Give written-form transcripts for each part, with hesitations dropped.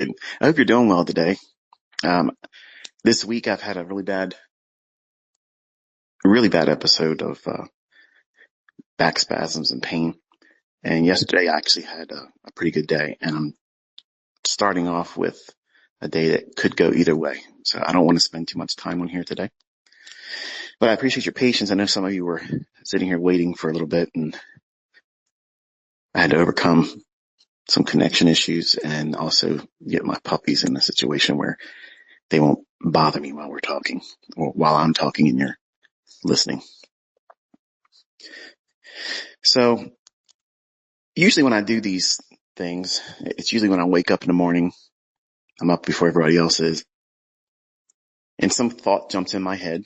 And I hope you're doing well today. Um, this week I've had a really bad episode of back spasms and pain. And yesterday I actually had a pretty good day, and I'm starting off with a day that could go either way. So I don't want to spend too much time on here today, but I appreciate your patience. I know some of you were sitting here waiting for a little bit, and I had to overcome some connection issues and also get my puppies in a situation where they won't bother me while we're talking or while I'm talking and you're listening. So usually when I do these things, it's usually when I wake up in the morning. I'm up before everybody else is, and some thought jumps in my head.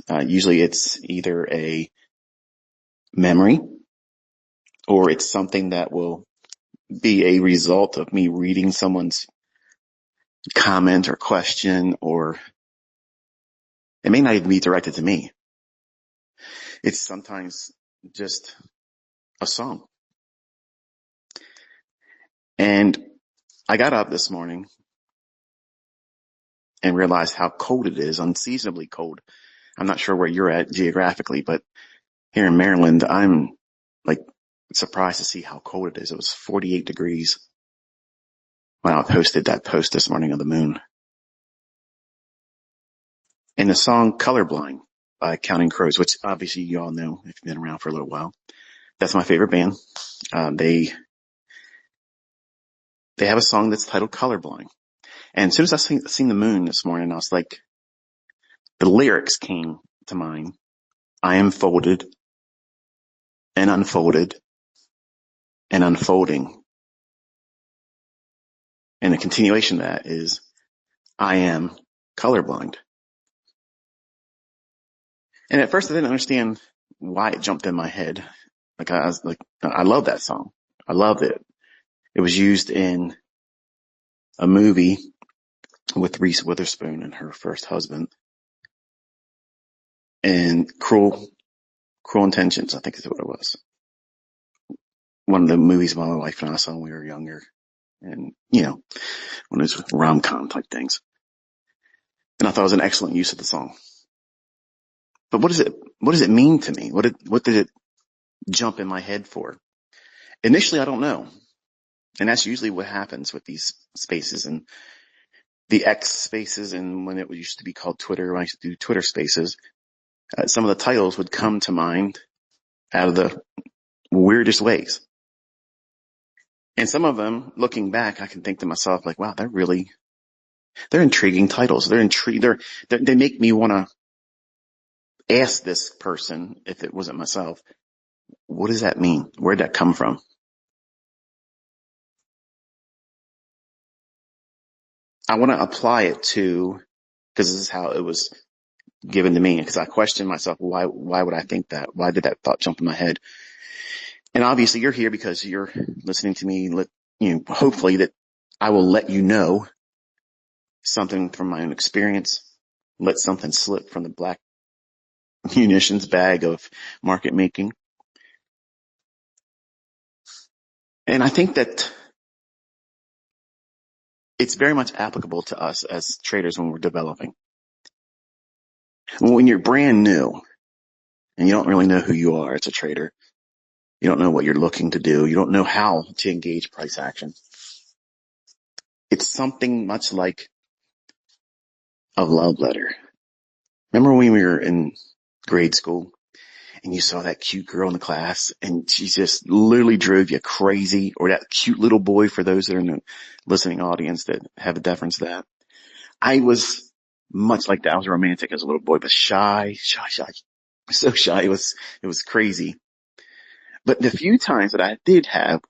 Usually it's either a memory or it's something that will be a result of me reading someone's comment or question, or it may not even be directed to me. It's sometimes just a song. And I got up this morning and realized how cold it is, unseasonably cold. I'm not sure where you're at geographically, but here in Maryland, I'm like surprised to see how cold it is. It was 48 degrees when I posted that post this morning of the moon. And the song Colorblind by Counting Crows, which obviously you all know if you've been around for a little while. That's my favorite band. They have a song that's titled Colorblind. And as soon as I seen the moon this morning, I was like, the lyrics came to mind. I am folded and unfolded and unfolding. And the continuation of that is, I am colorblind. And at first I didn't understand why it jumped in my head. I love that song. I loved it. It was used in a movie with Reese Witherspoon and her first husband. And Cruel Intentions, I think is what it was. One of the movies my wife and I saw when we were younger. And, one of those rom-com type things. And I thought it was an excellent use of the song. But what does it mean to me? What did it jump in my head for? Initially, I don't know. And that's usually what happens with these spaces and the X spaces, and when it used to be called Twitter, when I used to do Twitter spaces, some of the titles would come to mind out of the weirdest ways. And some of them, looking back, I can think to myself like, wow, they're intriguing titles. They make me want to ask this person, if it wasn't myself, what does that mean? Where'd that come from? I want to apply it to, because this is how it was given to me, because I questioned myself, why would I think that? Why did that thought jump in my head? And obviously you're here because you're listening to me, hopefully that I will let you know something from my own experience, let something slip from the black munitions bag of market making. And I think that it's very much applicable to us as traders when we're developing. When you're brand new and you don't really know who you are as a trader, you don't know what you're looking to do, you don't know how to engage price action. It's something much like a love letter. Remember when we were in grade school and you saw that cute girl in the class and she just literally drove you crazy, or that cute little boy, for those that are in the listening audience that have a deference to that. I was much like that. I was romantic as a little boy, but shy. So shy. It was crazy. But the few times that I did have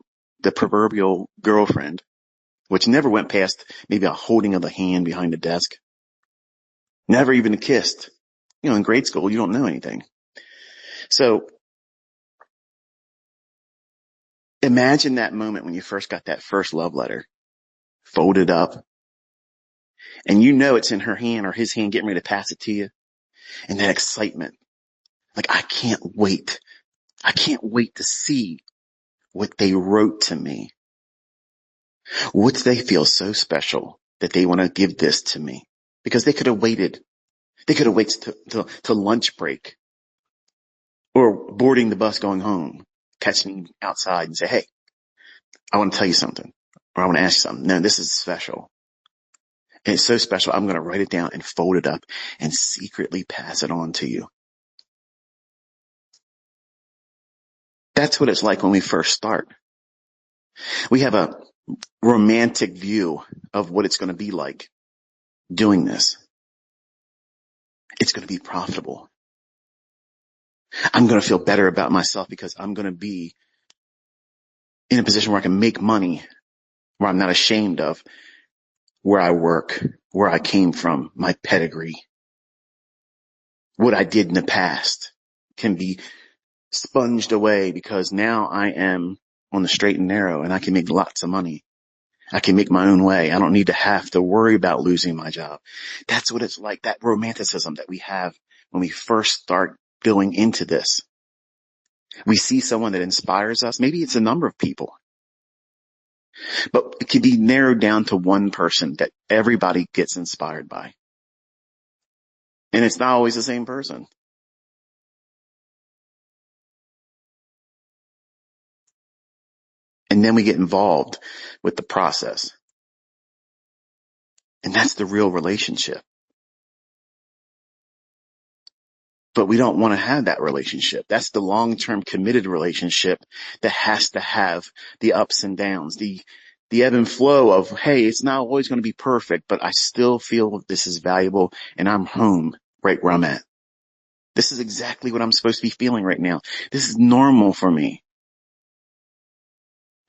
the proverbial girlfriend, which never went past maybe a holding of the hand behind the desk, never even kissed. In grade school, you don't know anything. So imagine that moment when you first got that first love letter folded up and it's in her hand or his hand getting ready to pass it to you, and that excitement. Like, I can't wait. I can't wait to see what they wrote to me. Would they feel so special that they want to give this to me? Because they could have waited. They could have waited to lunch break or boarding the bus going home, catch me outside and say, hey, I want to tell you something, or I want to ask you something. No, this is special. And it's so special. I'm going to write it down and fold it up and secretly pass it on to you. That's what it's like when we first start. We have a romantic view of what it's going to be like doing this. It's going to be profitable. I'm going to feel better about myself because I'm going to be in a position where I can make money, where I'm not ashamed of where I work, where I came from, my pedigree. What I did in the past can be sponged away because now I am on the straight and narrow and I can make lots of money. I can make my own way. I don't need to have to worry about losing my job. That's what it's like, that romanticism that we have when we first start going into this. We see someone that inspires us. Maybe it's a number of people, but it can be narrowed down to one person that everybody gets inspired by. And it's not always the same person. And then we get involved with the process. And that's the real relationship. But we don't want to have that relationship. That's the long-term committed relationship that has to have the ups and downs, the ebb and flow of, hey, it's not always going to be perfect, but I still feel this is valuable and I'm home right where I'm at. This is exactly what I'm supposed to be feeling right now. This is normal for me.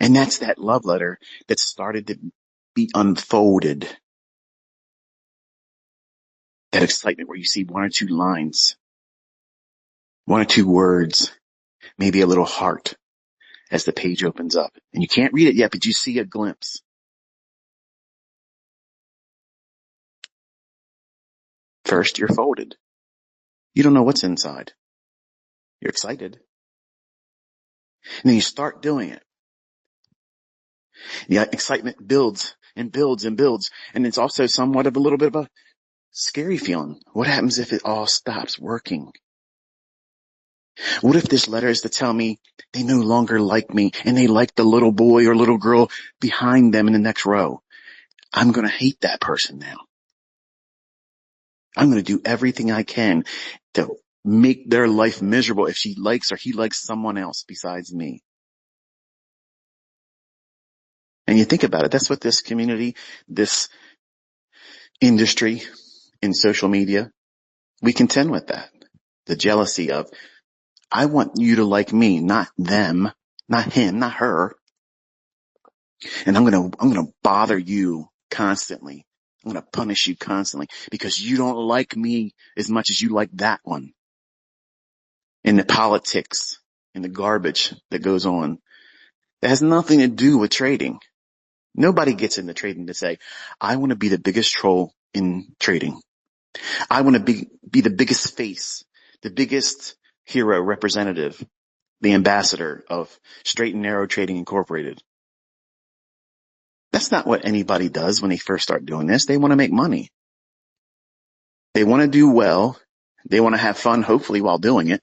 And that's that love letter that started to be unfolded. That excitement where you see one or two lines, one or two words, maybe a little heart as the page opens up. And you can't read it yet, but you see a glimpse. First, you're folded. You don't know what's inside. You're excited. And then you start doing it. The excitement builds and builds and builds. And it's also somewhat of a little bit of a scary feeling. What happens if it all stops working? What if this letter is to tell me they no longer like me and they like the little boy or little girl behind them in the next row? I'm going to hate that person now. I'm going to do everything I can to make their life miserable if she likes or he likes someone else besides me. And you think about it, that's what this community, this industry in social media, we contend with that. The jealousy of, I want you to like me, not them, not him, not her. And I'm going to bother you constantly. I'm going to punish you constantly because you don't like me as much as you like that one. And the politics and the garbage that goes on that has nothing to do with trading. Nobody gets into trading to say, I want to be the biggest troll in trading. I want to be the biggest face, the biggest hero representative, the ambassador of Straight and Narrow Trading Incorporated. That's not what anybody does when they first start doing this. They want to make money. They want to do well. They want to have fun, hopefully, while doing it,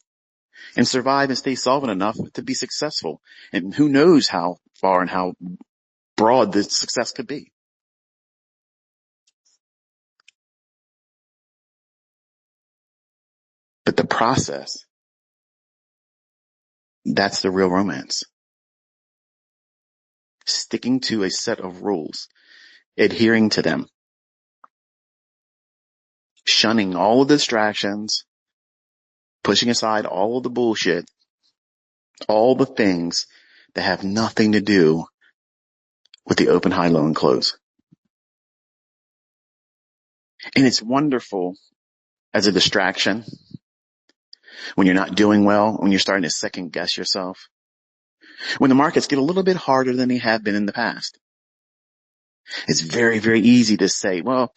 and survive and stay solvent enough to be successful. And who knows how far and how broad the success could be. But the process, that's the real romance. Sticking to a set of rules, adhering to them, shunning all of the distractions, pushing aside all of the bullshit, all the things that have nothing to do with the open, high, low, and close. And it's wonderful as a distraction when you're not doing well, when you're starting to second guess yourself, when the markets get a little bit harder than they have been in the past. It's very, very easy to say, well,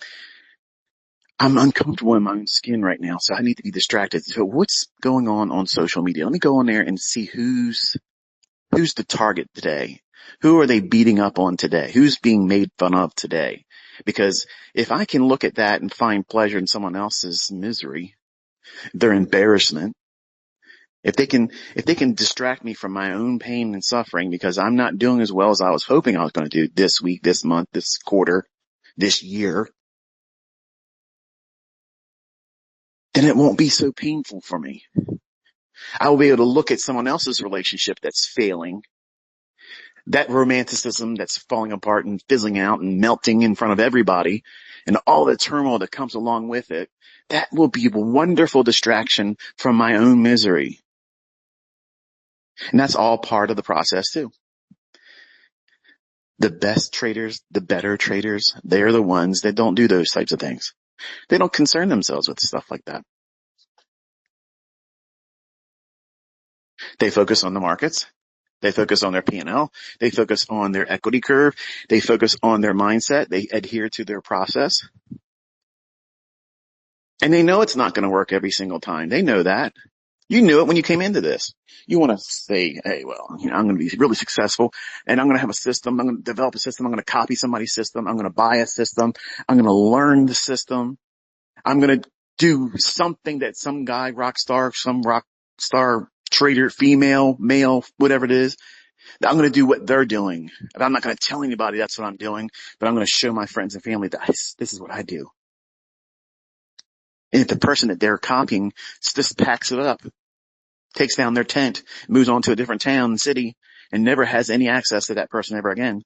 I'm uncomfortable in my own skin right now, so I need to be distracted. So what's going on social media? Let me go on there and see who's the target today. Who are they beating up on today? Who's being made fun of today? Because if I can look at that and find pleasure in someone else's misery, their embarrassment, if they can distract me from my own pain and suffering because I'm not doing as well as I was hoping I was going to do this week, this month, this quarter, this year, then it won't be so painful for me. I will be able to look at someone else's relationship that's failing, that romanticism that's falling apart and fizzling out and melting in front of everybody, and all the turmoil that comes along with it. That will be a wonderful distraction from my own misery. And that's all part of the process too. The best traders, the better traders, they're the ones that don't do those types of things. They don't concern themselves with stuff like that. They focus on the markets. They focus on their P&L. They focus on their equity curve. They focus on their mindset. They adhere to their process. And they know it's not going to work every single time. They know that. You knew it when you came into this. You want to say, hey, well, I'm going to be really successful and I'm going to have a system. I'm going to develop a system. I'm going to copy somebody's system. I'm going to buy a system. I'm going to learn the system. I'm going to do something that some guy, some rock star trader, female, male, whatever it is. I'm going to do what they're doing. And I'm not going to tell anybody that's what I'm doing, but I'm going to show my friends and family that this is what I do. And if the person that they're copying just packs it up, takes down their tent, moves on to a different town, city, and never has any access to that person ever again,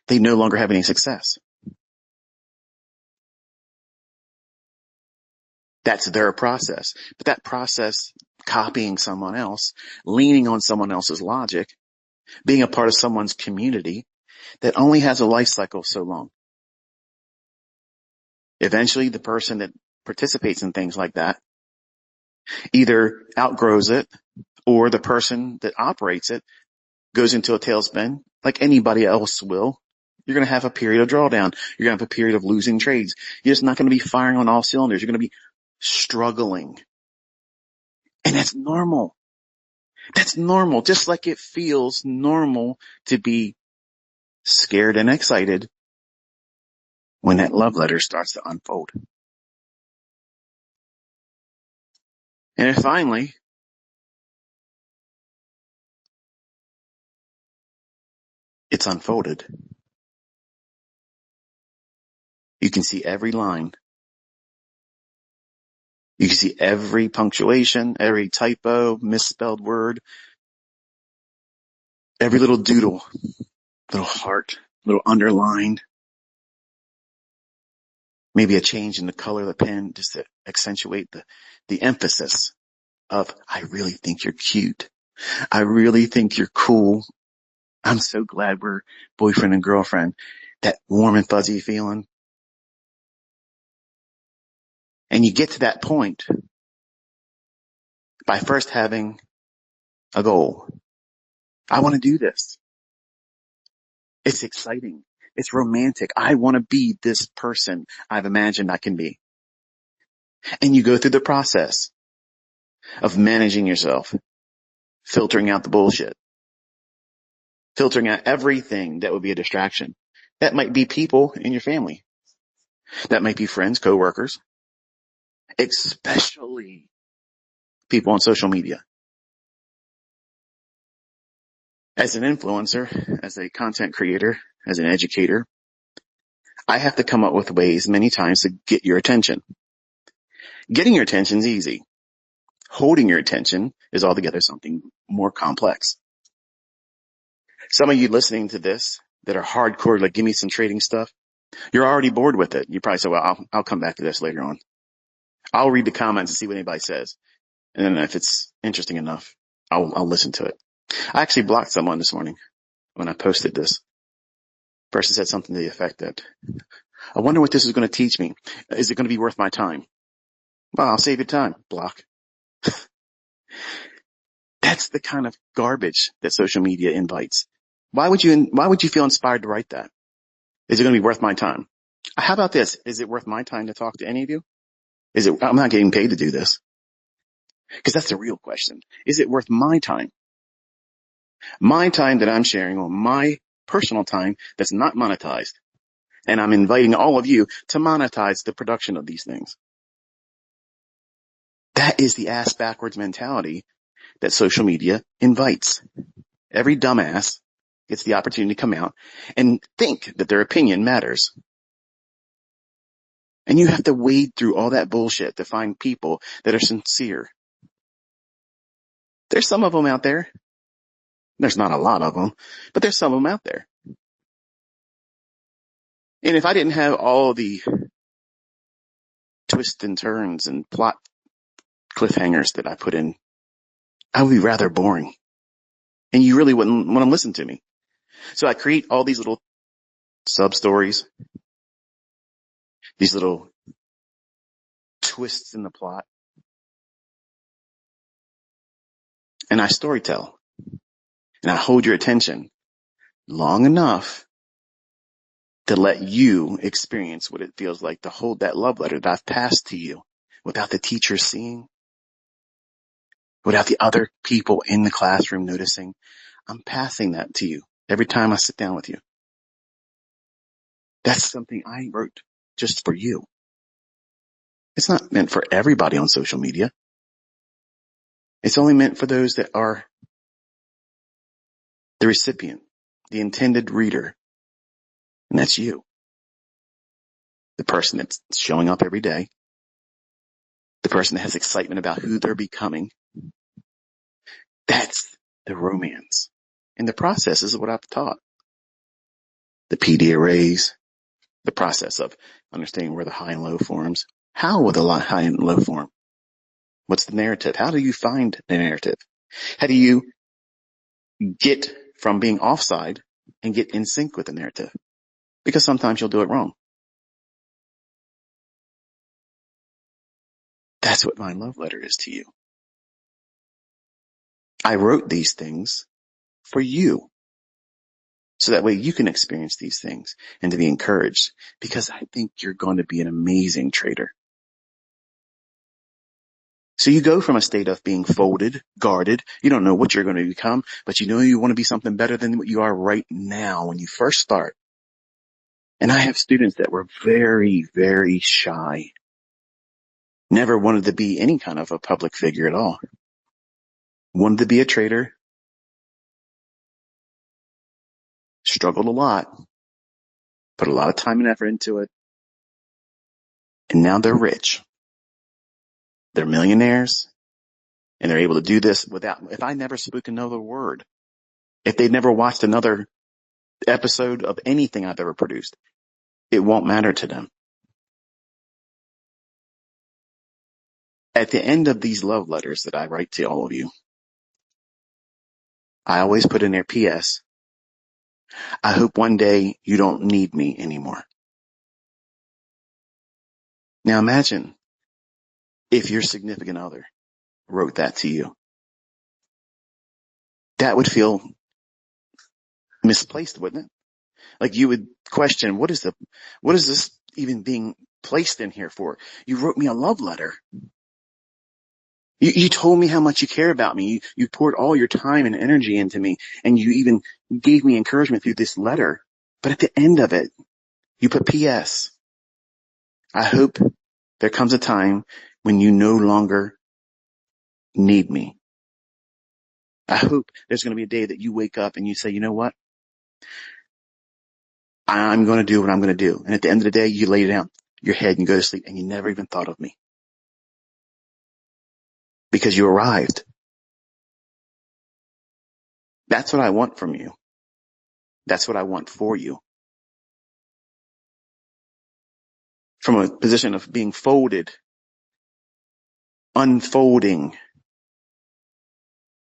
they no longer have any success. That's their process. But that process, copying someone else, leaning on someone else's logic, being a part of someone's community, that only has a life cycle so long. Eventually, the person that participates in things like that either outgrows it or the person that operates it goes into a tailspin like anybody else will. You're going to have a period of drawdown. You're going to have a period of losing trades. You're just not going to be firing on all cylinders. You're going to be struggling. And that's normal. That's normal. Just like it feels normal to be scared and excited when that love letter starts to unfold. And then finally, it's unfolded. You can see every line. You can see every punctuation, every typo, misspelled word, every little doodle, little heart, little underlined, maybe a change in the color of the pen just to accentuate the emphasis of, I really think you're cute. I really think you're cool. I'm so glad we're boyfriend and girlfriend. That warm and fuzzy feeling. And you get to that point by first having a goal. I want to do this. It's exciting. It's romantic. I want to be this person I've imagined I can be. And you go through the process of managing yourself, filtering out the bullshit, filtering out everything that would be a distraction. That might be people in your family. That might be friends, coworkers, especially people on social media. As an influencer, as a content creator, as an educator, I have to come up with ways many times to get your attention. Getting your attention is easy. Holding your attention is altogether something more complex. Some of you listening to this that are hardcore, like give me some trading stuff, you're already bored with it. You probably say, well, I'll come back to this later on. I'll read the comments and see what anybody says. And then if it's interesting enough, I'll listen to it. I actually blocked someone this morning when I posted this. Person said something to the effect that, I wonder what this is going to teach me. Is it going to be worth my time? Well, I'll save you time. Block. That's the kind of garbage that social media invites. Why would you feel inspired to write that? Is it going to be worth my time? How about this? Is it worth my time to talk to any of you? I'm not getting paid to do this. Because that's the real question. Is it worth my time? My time that I'm sharing on my personal time that's not monetized. And I'm inviting all of you to monetize the production of these things. That is the ass backwards mentality that social media invites. Every dumbass gets the opportunity to come out and think that their opinion matters. And you have to wade through all that bullshit to find people that are sincere. There's some of them out there. There's not a lot of them, but there's some of them out there. And if I didn't have all the twists and turns and plot cliffhangers that I put in, I would be rather boring. And you really wouldn't want to listen to me. So I create all these little sub-stories, these little twists in the plot, and I storytell. And I hold your attention long enough to let you experience what it feels like to hold that love letter that I've passed to you without the teacher seeing, without the other people in the classroom noticing. I'm passing that to you every time I sit down with you. That's something I wrote just for you. It's not meant for everybody on social media. It's only meant for those that are the recipient, the intended reader. And that's you. The person that's showing up every day. The person that has excitement about who they're becoming. That's the romance. And the process is what I've taught. The PD arrays, the process of understanding where the high and low forms. How will the high and low form? What's the narrative? How do you find the narrative? How do you get from being offside and get in sync with the narrative? Because sometimes you'll do it wrong. That's what my love letter is to you. I wrote these things for you. So that way you can experience these things and to be encouraged, because I think you're going to be an amazing trader. So you go from a state of being folded, guarded. You don't know what you're going to become, but you know you want to be something better than what you are right now when you first start. And I have students that were very, very shy. Never wanted to be any kind of a public figure at all. Wanted to be a trader. Struggled a lot. Put a lot of time and effort into it. And now they're rich. They're millionaires. And they're able to do this without, if I never spoke another word, if they've never watched another episode of anything I've ever produced, it won't matter to them. At the end of these love letters that I write to all of you, I always put in there, P.S. I hope one day you don't need me anymore. Now imagine if your significant other wrote that to you. That would feel misplaced, wouldn't it? Like you would question, what is this even being placed in here for? You wrote me a love letter. You told me how much you care about me. You poured all your time and energy into me, and you even gave me encouragement through this letter. But at the end of it, you put P.S. I hope there comes a time when you no longer need me. I hope there's going to be a day that you wake up and you say, you know what? I'm going to do what I'm going to do. And at the end of the day, you lay down your head and you go to sleep and you never even thought of me. Because you arrived. That's what I want from you. That's what I want for you. From a position of being folded, unfolding,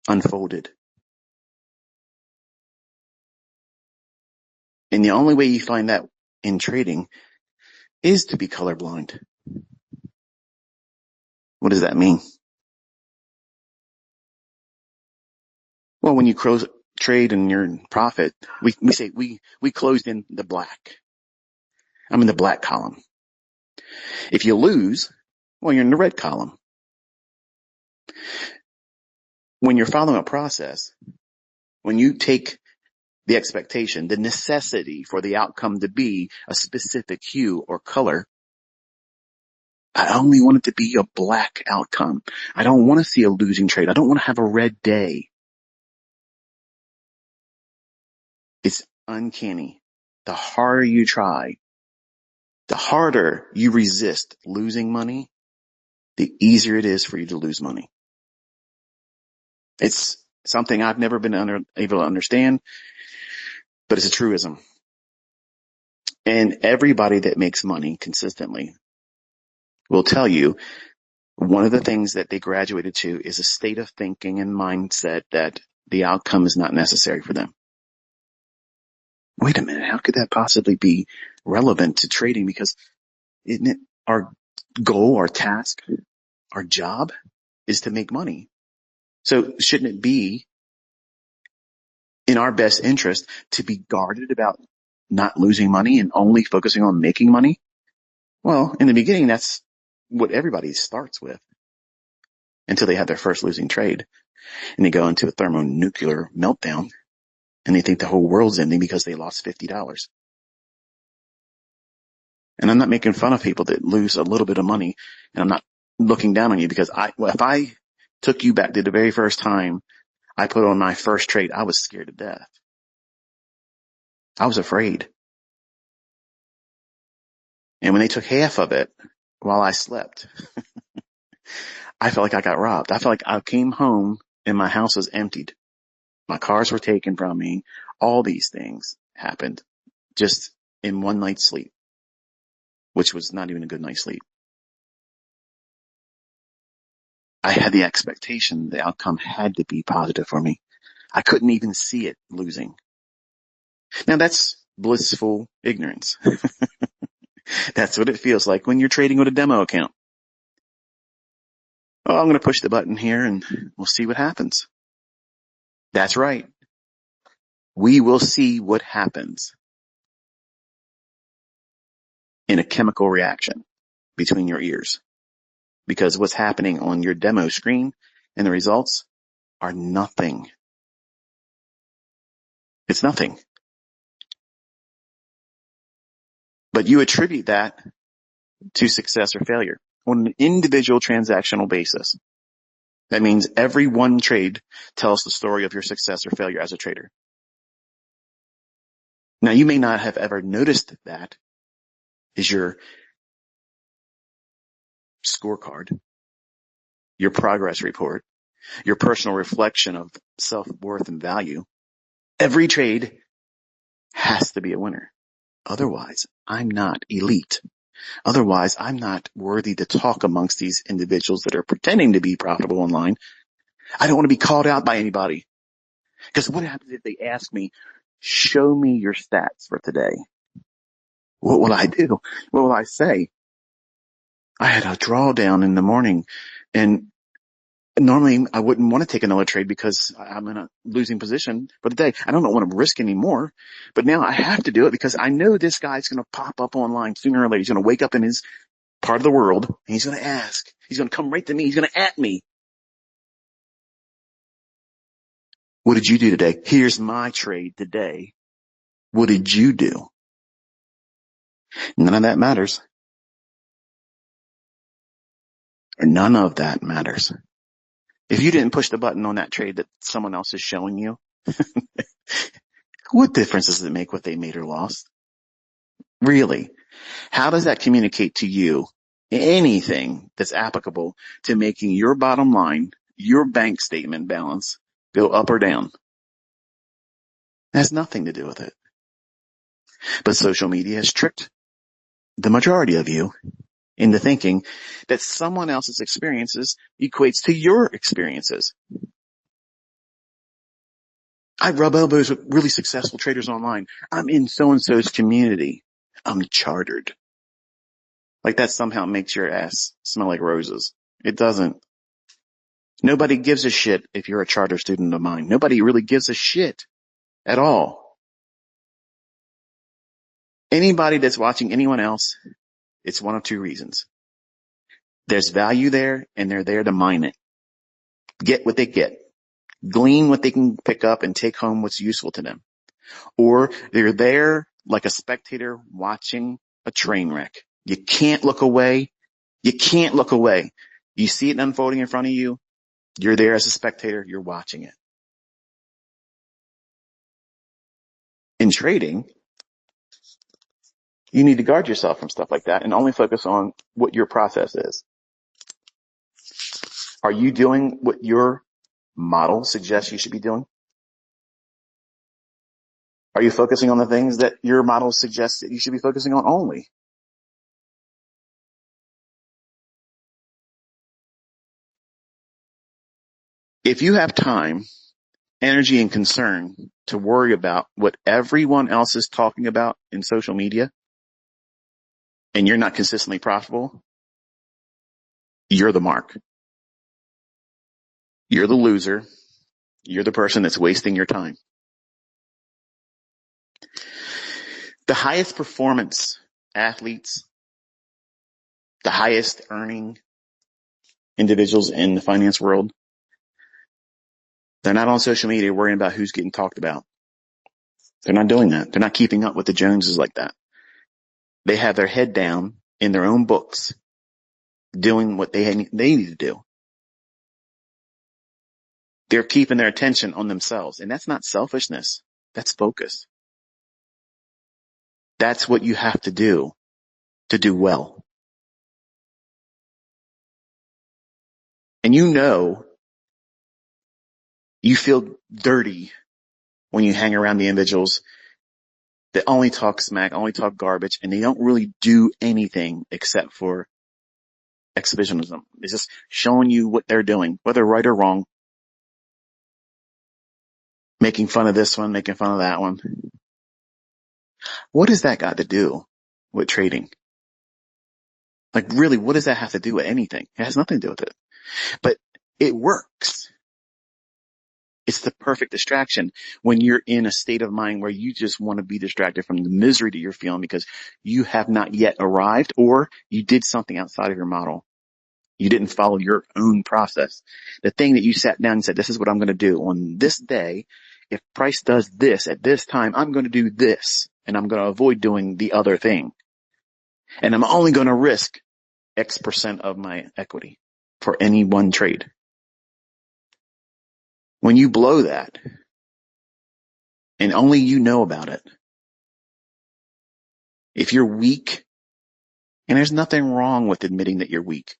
unfolded. And the only way you find that in trading is to be colorblind. What does that mean? Well, when you trade and you're in profit, we say we closed in the black. I'm in the black column. If you lose, well, you're in the red column. When you're following a process, When you take the expectation, the necessity for the outcome to be a specific hue or color, I only want it to be a black outcome. I don't want to see a losing trade. I don't want to have a red day. It's uncanny. The harder you try, the harder you resist losing money, the easier it is for you to lose money. It's something I've never been able to understand, but it's a truism. And everybody that makes money consistently will tell you one of the things that they graduated to is a state of thinking and mindset that the outcome is not necessary for them. Wait a minute, how could that possibly be relevant to trading? Because isn't it our goal, our task, our job is to make money? So shouldn't it be in our best interest to be guarded about not losing money and only focusing on making money? Well, in the beginning, that's what everybody starts with until they have their first losing trade and they go into a thermonuclear meltdown and they think the whole world's ending because they lost $50. And I'm not making fun of people that lose a little bit of money, and I'm not looking down on you because if I took you back to the very first time I put on my first trade, I was scared to death. I was afraid. And when they took half of it while I slept, I felt like I got robbed. I felt like I came home and my house was emptied. My cars were taken from me. All these things happened just in one night's sleep, which was not even a good night's sleep. I had the expectation the outcome had to be positive for me. I couldn't even see it losing. Now that's blissful ignorance. That's what it feels like when you're trading with a demo account. Oh, I'm going to push the button here and we'll see what happens. That's right. We will see what happens in a chemical reaction between your ears, because what's happening on your demo screen and the results are nothing. It's nothing. But you attribute that to success or failure on an individual transactional basis. That means every one trade tells the story of your success or failure as a trader. Now, you may not have ever noticed that is your scorecard, your progress report, your personal reflection of self-worth and value. Every trade has to be a winner. Otherwise, I'm not elite. Otherwise, I'm not worthy to talk amongst these individuals that are pretending to be profitable online. I don't want to be called out by anybody. Because what happens if they ask me, show me your stats for today? What will I do? What will I say? I had a drawdown in the morning, and normally I wouldn't want to take another trade because I'm in a losing position for the day. I don't want to risk anymore, but now I have to do it because I know this guy's going to pop up online sooner or later. He's going to wake up in his part of the world and he's going to ask. He's going to come right to me. He's going to at me. What did you do today? Here's my trade today. What did you do? None of that matters. Or none of that matters. If you didn't push the button on that trade that someone else is showing you, what difference does it make what they made or lost? Really? How does that communicate to you anything that's applicable to making your bottom line, your bank statement balance, go up or down? It has nothing to do with it. But social media has tricked the majority of you into thinking that someone else's experiences equates to your experiences. I rub elbows with really successful traders online. I'm in so-and-so's community. I'm chartered. Like that somehow makes your ass smell like roses. It doesn't. Nobody gives a shit if you're a charter student of mine. Nobody really gives a shit at all. Anybody that's watching anyone else, it's one of two reasons. There's value there and they're there to mine it. Get what they get. glean what they can pick up and take home what's useful to them. Or they're there like a spectator watching a train wreck. You can't look away. You can't look away. You see it unfolding in front of you. You're there as a spectator. You're watching it. In trading, you need to guard yourself from stuff like that and only focus on what your process is. Are you doing what your model suggests you should be doing? Are you focusing on the things that your model suggests that you should be focusing on only? If you have time, energy, and concern to worry about what everyone else is talking about in social media, and you're not consistently profitable, you're the mark. You're the loser. You're the person that's wasting your time. The highest performance athletes, the highest earning individuals in the finance world, they're not on social media worrying about who's getting talked about. They're not doing that. They're not keeping up with the Joneses like that. They have their head down in their own books, doing what they need to do. They're keeping their attention on themselves. And that's not selfishness. That's focus. That's what you have to do well. And you feel dirty when you hang around the individuals that only talk smack, only talk garbage, and they don't really do anything except for exhibitionism. It's just showing you what they're doing, whether right or wrong, making fun of this one, making fun of that one. What has that got to do with trading? Like really, what does that have to do with anything? It has nothing to do with it. But it works. It's the perfect distraction when you're in a state of mind where you just want to be distracted from the misery that you're feeling because you have not yet arrived or you did something outside of your model. You didn't follow your own process. The thing that you sat down and said, this is what I'm going to do on this day. If price does this at this time, I'm going to do this and I'm going to avoid doing the other thing. And I'm only going to risk X% of my equity for any one trade. When you blow that and only you know about it, if you're weak, and there's nothing wrong with admitting that you're weak,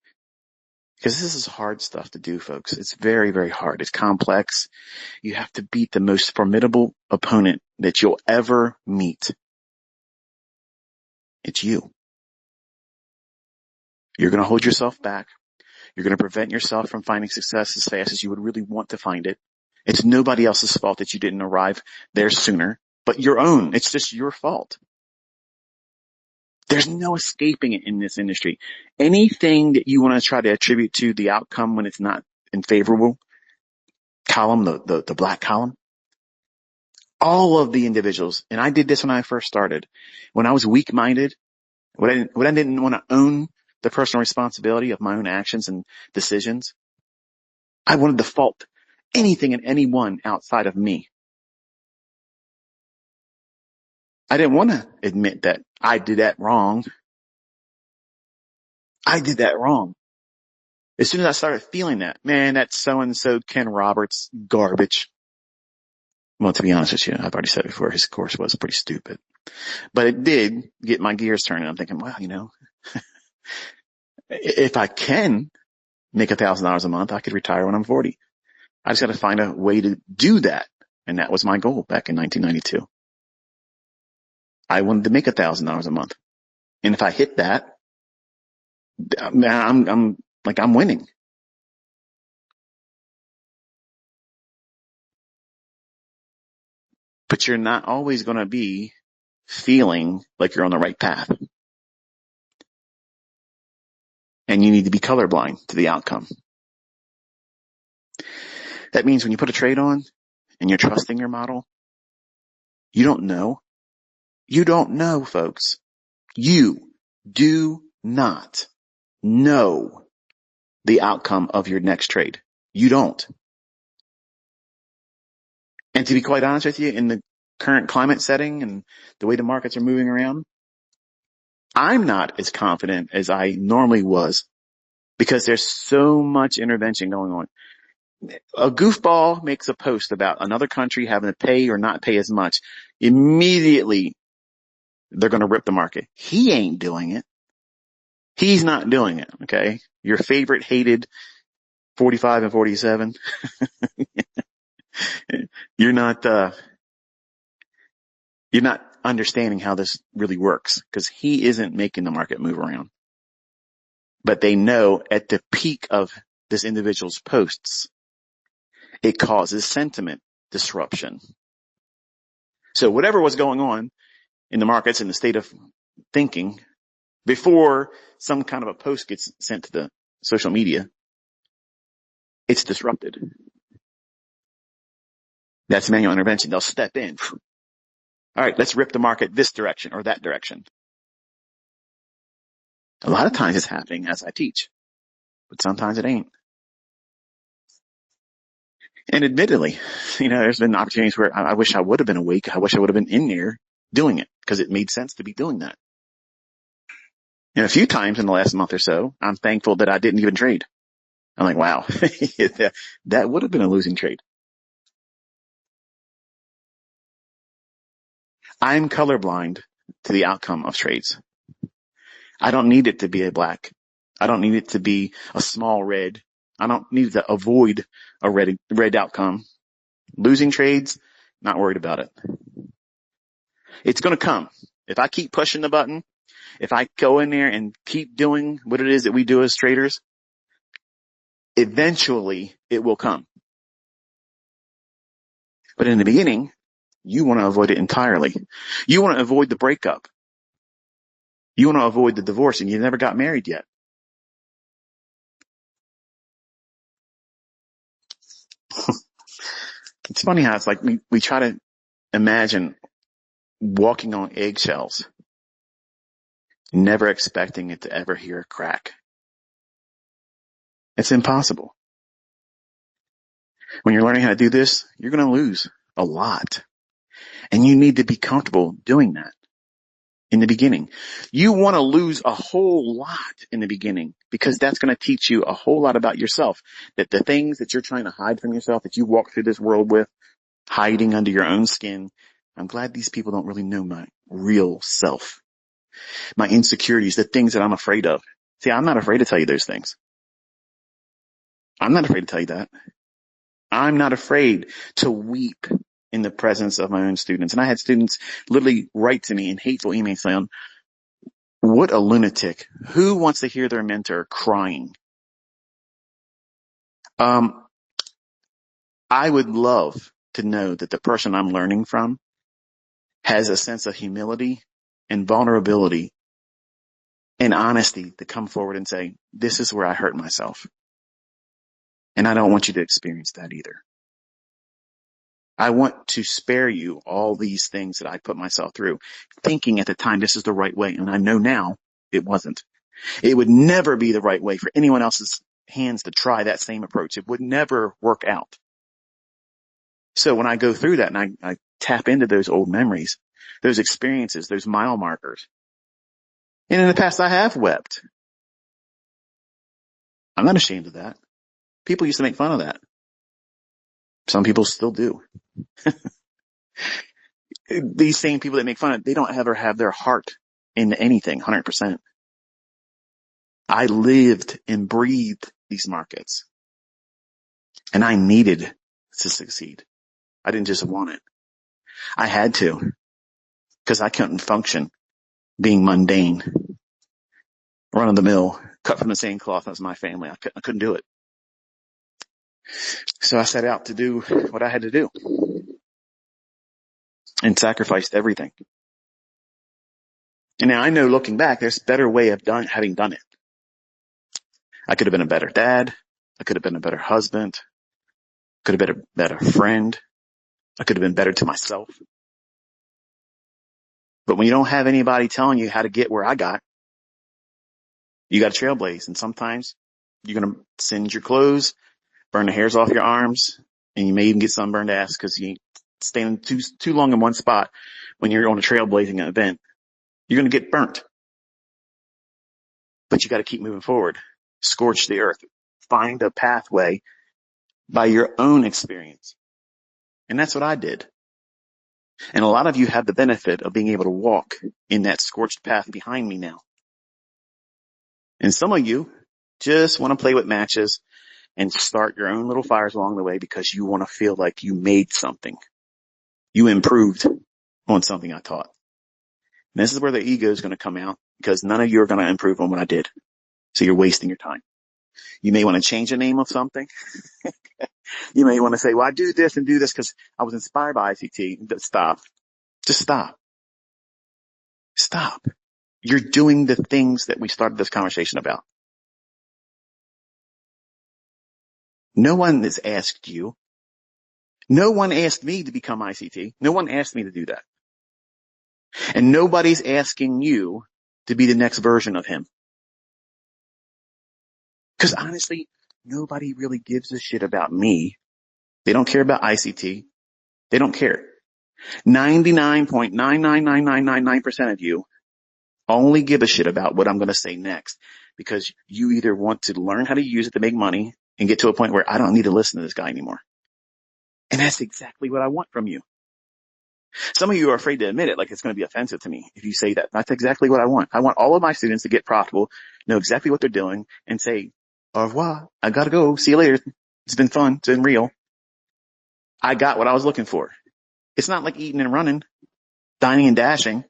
because this is hard stuff to do, folks. It's very, very hard. It's complex. You have to beat the most formidable opponent that you'll ever meet. It's you. You're going to hold yourself back. You're going to prevent yourself from finding success as fast as you would really want to find it. It's nobody else's fault that you didn't arrive there sooner, but your own. It's just your fault. There's no escaping it in this industry. Anything that you want to try to attribute to the outcome when it's not in favorable column, the black column, all of the individuals, and I did this when I first started, when I was weak-minded, when I didn't want to own the personal responsibility of my own actions and decisions, I wanted to fault anything and anyone outside of me. I didn't want to admit that I did that wrong. I did that wrong. As soon as I started feeling that, man, that so-and-so Ken Roberts garbage. Well, to be honest with you, I've already said before, his course was pretty stupid. But it did get my gears turning. I'm thinking, well, if I can make $1,000 a month, I could retire when I'm 40. I just got to find a way to do that. And that was my goal back in 1992. I wanted to make $1,000 a month. And if I hit that, I'm winning. But you're not always going to be feeling like you're on the right path. And you need to be colorblind to the outcome. That means when you put a trade on and you're trusting your model, you don't know. You don't know, folks. You do not know the outcome of your next trade. You don't. And to be quite honest with you, in the current climate setting and the way the markets are moving around, I'm not as confident as I normally was because there's so much intervention going on. A goofball makes a post about another country having to pay or not pay as much. Immediately, they're going to rip the market. He ain't doing it. He's not doing it. Okay. Your favorite hated 45 and 47. You're not, you're not understanding how this really works because he isn't making the market move around. But they know at the peak of this individual's posts, it causes sentiment disruption. So whatever was going on in the markets in the state of thinking before some kind of a post gets sent to the social media, it's disrupted. That's manual intervention. They'll step in. All right, let's rip the market this direction or that direction. A lot of times it's happening as I teach, but sometimes it ain't. And admittedly, there's been opportunities where I wish I would have been awake. I wish I would have been in there doing it because it made sense to be doing that. And a few times in the last month or so, I'm thankful that I didn't even trade. I'm like, wow, that would have been a losing trade. I'm colorblind to the outcome of trades. I don't need it to be a black. I don't need it to be a small red. I don't need to avoid a red outcome. Losing trades, not worried about it. It's going to come. If I keep pushing the button, if I go in there and keep doing what it is that we do as traders, eventually it will come. But in the beginning, you want to avoid it entirely. You want to avoid the breakup. You want to avoid the divorce, and you never got married yet. It's funny how it's like we try to imagine walking on eggshells, never expecting it to ever hear a crack. It's impossible. When you're learning how to do this, you're going to lose a lot. And you need to be comfortable doing that in the beginning. You want to lose a whole lot in the beginning because that's going to teach you a whole lot about yourself. That the things that you're trying to hide from yourself, that you walk through this world with, hiding under your own skin. I'm glad these people don't really know my real self. My insecurities, the things that I'm afraid of. See, I'm not afraid to tell you those things. I'm not afraid to tell you that. I'm not afraid to weep in the presence of my own students. And I had students literally write to me in hateful emails saying, what a lunatic. Who wants to hear their mentor crying? I would love to know that the person I'm learning from has a sense of humility and vulnerability and honesty to come forward and say, this is where I hurt myself. And I don't want you to experience that either. I want to spare you all these things that I put myself through, thinking at the time this is the right way. And I know now it wasn't. It would never be the right way for anyone else's hands to try that same approach. It would never work out. So when I go through that and I tap into those old memories, those experiences, those mile markers, and in the past I have wept. I'm not ashamed of that. People used to make fun of that. Some people still do. These same people that make fun of it, they don't ever have their heart in anything 100%. I lived and breathed these markets. And I needed to succeed. I didn't just want it. I had to. Because I couldn't function being mundane. Run of the mill, cut from the same cloth as my family. I couldn't do it. So I set out to do what I had to do. And sacrificed everything. And now I know looking back, there's a better way of having done it. I could have been a better dad. I could have been a better husband. Could have been a better friend. I could have been better to myself. But when you don't have anybody telling you how to get where I got, you got to trailblaze. And sometimes you're going to singe your clothes, burn the hairs off your arms, and you may even get sunburned ass because you ain't staying too long in one spot when you're on a trailblazing event, you're going to get burnt. But you got to keep moving forward. Scorch the earth. Find a pathway by your own experience. And that's what I did. And a lot of you have the benefit of being able to walk in that scorched path behind me now. And some of you just want to play with matches and start your own little fires along the way because you want to feel like you made something. You improved on something I taught. And this is where the ego is going to come out because none of you are going to improve on what I did. So you're wasting your time. You may want to change the name of something. You may want to say, well, I do this and do this because I was inspired by ICT. But stop. Just stop. Stop. You're doing the things that we started this conversation about. No one has asked you. No one asked me to become ICT. No one asked me to do that. And nobody's asking you to be the next version of him. Because honestly, nobody really gives a shit about me. They don't care about ICT. They don't care. 99.99999% of you only give a shit about what I'm going to say next because you either want to learn how to use it to make money and get to a point where I don't need to listen to this guy anymore. And that's exactly what I want from you. Some of you are afraid to admit it, like it's going to be offensive to me if you say that. That's exactly what I want. I want all of my students to get profitable, know exactly what they're doing, and say, au revoir, I gotta go, see you later. It's been fun, it's been real. I got what I was looking for. It's not like eating and running, dining and dashing.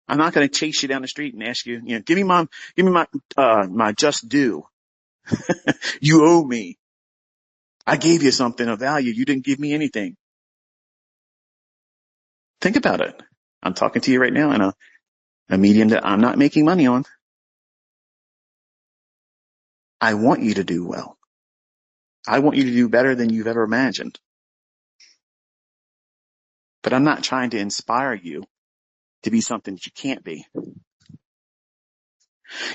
I'm not going to chase you down the street and ask you, give me my just due. You owe me. I gave you something of value. You didn't give me anything. Think about it. I'm talking to you right now in a medium that I'm not making money on. I want you to do well. I want you to do better than you've ever imagined. But I'm not trying to inspire you to be something that you can't be.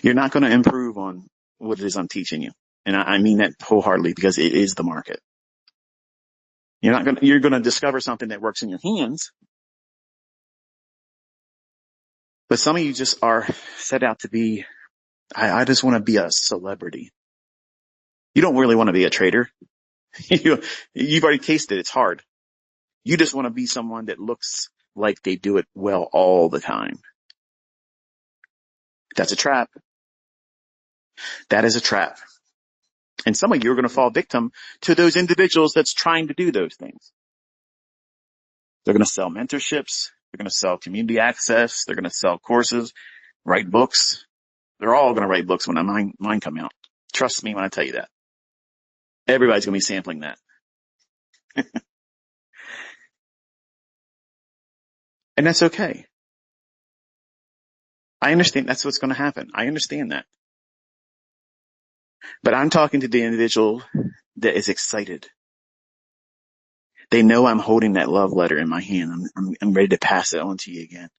You're not going to improve on what it is I'm teaching you. And I mean that wholeheartedly because it is the market. You're going to discover something that works in your hands. But some of you just are set out to be, I just want to be a celebrity. You don't really want to be a trader. You've already tasted it. It's hard. You just want to be someone that looks like they do it well all the time. That's a trap. That is a trap. And some of you are going to fall victim to those individuals that's trying to do those things. They're going to sell mentorships. They're going to sell community access. They're going to sell courses, write books. They're all going to write books when mine come out. Trust me when I tell you that. Everybody's going to be sampling that. And that's okay. I understand that's what's going to happen. I understand that. But I'm talking to the individual that is excited. They know I'm holding that love letter in my hand. I'm ready to pass it on to you again.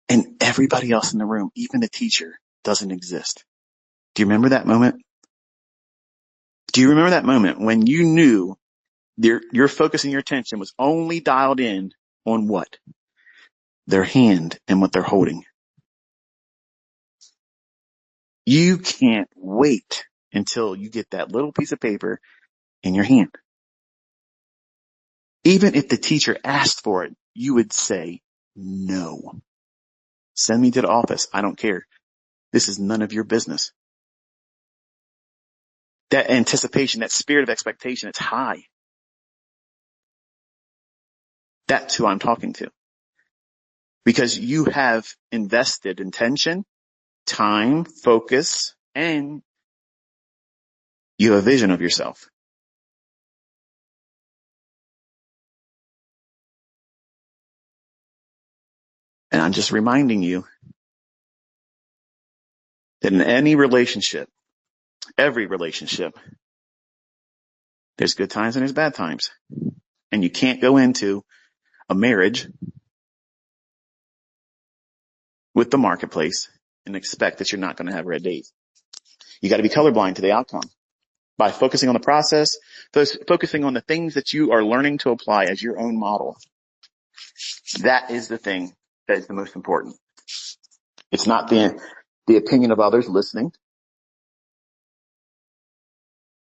And everybody else in the room, even the teacher, doesn't exist. Do you remember that moment? Do you remember that moment when you knew your focus and your attention was only dialed in on what? Their hand and what they're holding. You can't wait until you get that little piece of paper in your hand. Even if the teacher asked for it, you would say, no. Send me to the office. I don't care. This is none of your business. That anticipation, that spirit of expectation, it's high. That's who I'm talking to. Because you have invested intention, time, focus, and you have a vision of yourself. And I'm just reminding you that in any relationship, every relationship, there's good times and there's bad times. And you can't go into a marriage with the marketplace and expect that you're not going to have red days. You got to be colorblind to the outcome. By focusing on the process, focusing on the things that you are learning to apply as your own model. That is the thing that is the most important. It's not the opinion of others listening.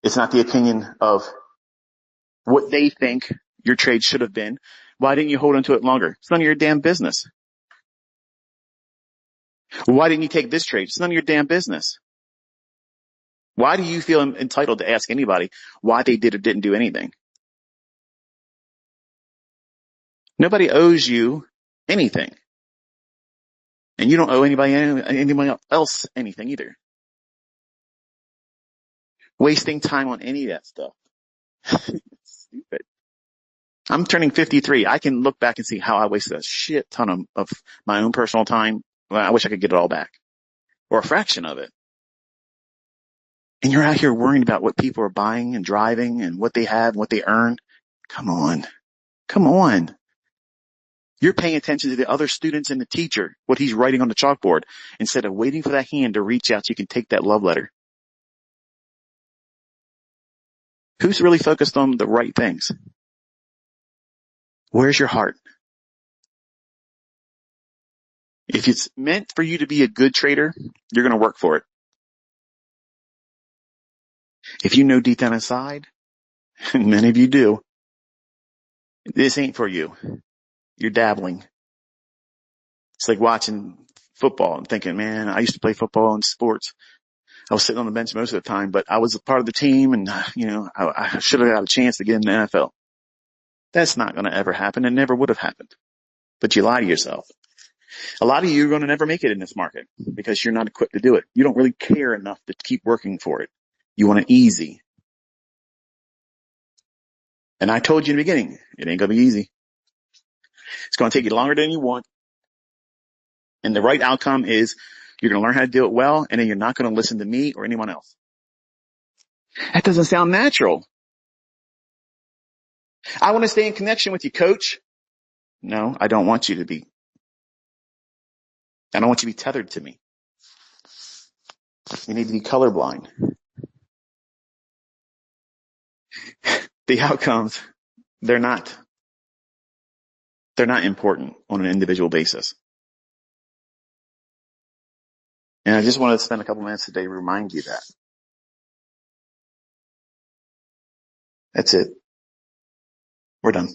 It's not the opinion of what they think your trade should have been. Why didn't you hold on to it longer? It's none of your damn business. Why didn't you take this trade? It's none of your damn business. Why do you feel entitled to ask anybody why they did or didn't do anything? Nobody owes you anything. And you don't owe anybody else anything either. Wasting time on any of that stuff. Stupid. I'm turning 53. I can look back and see how I wasted a shit ton of my own personal time. Well, I wish I could get it all back. Or a fraction of it. And you're out here worrying about what people are buying and driving and what they have, what they earn. Come on. Come on. You're paying attention to the other students and the teacher, what he's writing on the chalkboard, instead of waiting for that hand to reach out so you can take that love letter. Who's really focused on the right things? Where's your heart? If it's meant for you to be a good trader, you're going to work for it. If you know deep down inside, and many of you do, this ain't for you. You're dabbling. It's like watching football and thinking, man, I used to play football and sports. I was sitting on the bench most of the time, but I was a part of the team and, I should have got a chance to get in the NFL. That's not going to ever happen and never would have happened. But you lie to yourself. A lot of you are going to never make it in this market because you're not equipped to do it. You don't really care enough to keep working for it. You want it easy. And I told you in the beginning, it ain't going to be easy. It's going to take you longer than you want. And the right outcome is you're going to learn how to do it well, and then you're not going to listen to me or anyone else. That doesn't sound natural. I want to stay in connection with you, coach. No, I don't want you to be. I don't want you to be tethered to me. You need to be colorblind. The outcomes, they're not important on an individual basis. And I just wanted to spend a couple minutes today to remind you that. That's it. We're done.